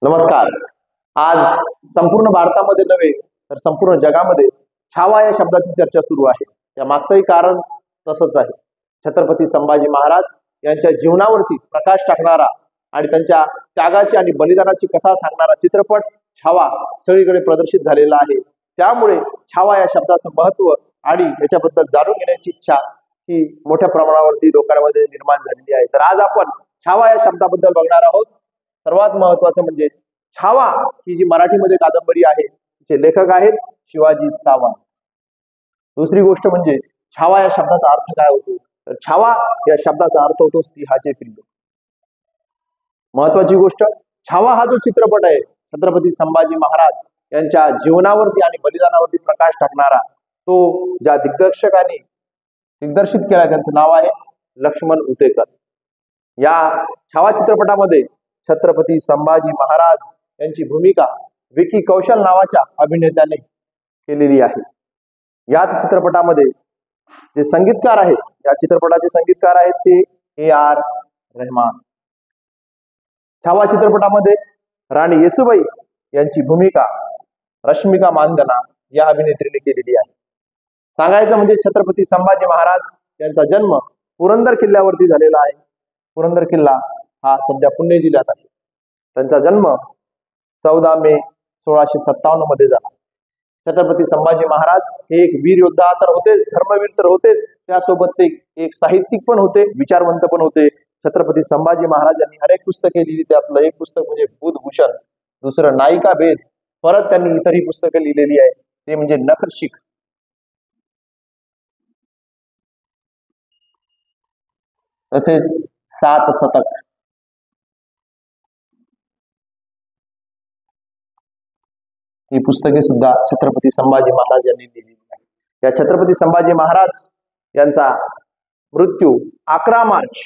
नमस्कार. आज संपूर्ण भारतामध्ये नव्हे तर संपूर्ण जगामध्ये छावा या शब्दाची चर्चा सुरू आहे. या मागचंही कारण तसंच आहे. छत्रपती संभाजी महाराज यांच्या जीवनावरती प्रकाश टाकणारा आणि त्यांच्या त्यागाची आणि बलिदानाची कथा सांगणारा चित्रपट छावा सगळीकडे प्रदर्शित झालेला आहे. त्यामुळे छावा या शब्दाचं महत्व आणि याच्याबद्दल जाणून घेण्याची इच्छा ही मोठ्या प्रमाणावरती लोकांमध्ये निर्माण झालेली आहे. तर आज आपण छावा या शब्दाबद्दल बघणार आहोत. सर्वात महत्वाचं म्हणजे छावा ही जी मराठीमध्ये कादंबरी आहे तिचे लेखक आहेत शिवाजी सावंत. दुसरी गोष्ट म्हणजे छावा या शब्दाचा अर्थ काय होतो, तर छावा या शब्दाचा अर्थ होतो सिंहाचे पिल्लू. महत्वाची गोष्ट, छावा हा जो चित्रपट आहे छत्रपती संभाजी महाराज यांच्या जीवनावरती आणि बलिदानावरती प्रकाश टाकणारा, तो ज्या दिग्दर्शकांनी दिग्दर्शित केला त्यांचं नाव आहे लक्ष्मण उतेकर. या छावा चित्रपटामध्ये छत्रपती संभाजी महाराज यांची भूमिका विकी कौशल नावाच्या अभिनेत्याने केलेली आहे. याच चित्रपटामध्ये जे संगीतकार आहेत, या चित्रपटाचे संगीतकार आहेत ते A.R. रहमान. छावा चित्रपटामध्ये राणी येसुबाई यांची भूमिका रश्मिका मानधना या अभिनेत्रीने केलेली आहे. सांगायचं म्हणजे छत्रपती संभाजी महाराज यांचा जन्म पुरंदर किल्ल्यावरती झालेला आहे. पुरंदर किल्ला हा सध्या पुणे जिल्ह्यात आहे. त्यांचा जन्म 14 मे 1657 मध्ये झाला. छत्रपती संभाजी महाराज हे एक वीर योद्धा तर होतेच, धर्मवीर तर होतेच, त्यासोबत ते एक साहित्यिक पण होते, विचारवंत पण होते. छत्रपती संभाजी महाराज यांनी अनेक पुस्तके लिहिली. त्यातलं एक पुस्तक म्हणजे बुधभूषण, दुसरं नायिका भेद, परत त्यांनी इतरही पुस्तकं लिहिलेली आहे ते म्हणजे नखशिख. तसेच 7 शतक. ही पुस्तके सुद्धा छत्रपती संभाजी महाराज यांनी लिहिलेली आहे. या छत्रपती संभाजी महाराज यांचा मृत्यू 11 मार्च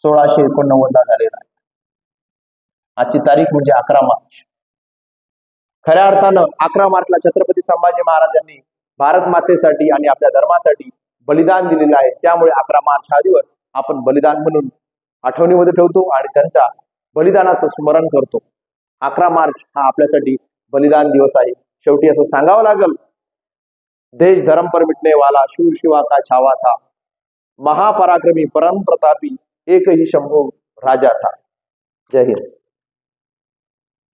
1689 ला झालेला आहे. आजची तारीख म्हणजे 11 मार्च. खऱ्या अर्थानं 11 मार्चला छत्रपती संभाजी महाराज यांनी भारत मातेसाठी आणि आपल्या धर्मासाठी बलिदान दिलेलं आहे. त्यामुळे 11 मार्च हा दिवस आपण बलिदान म्हणून आठवणीमध्ये ठेवतो आणि त्यांच्या बलिदानाचं स्मरण करतो. 11 मार्च हा आपल्यासाठी बलिदान दिवस आहे. शेवटी असं सांगावं लागल, देश धर्म पर मिटने वाला शूर शिवा का छावा था, महापराक्रमी परम प्रतापी एक ही शंभू राजा था. जय हिंद.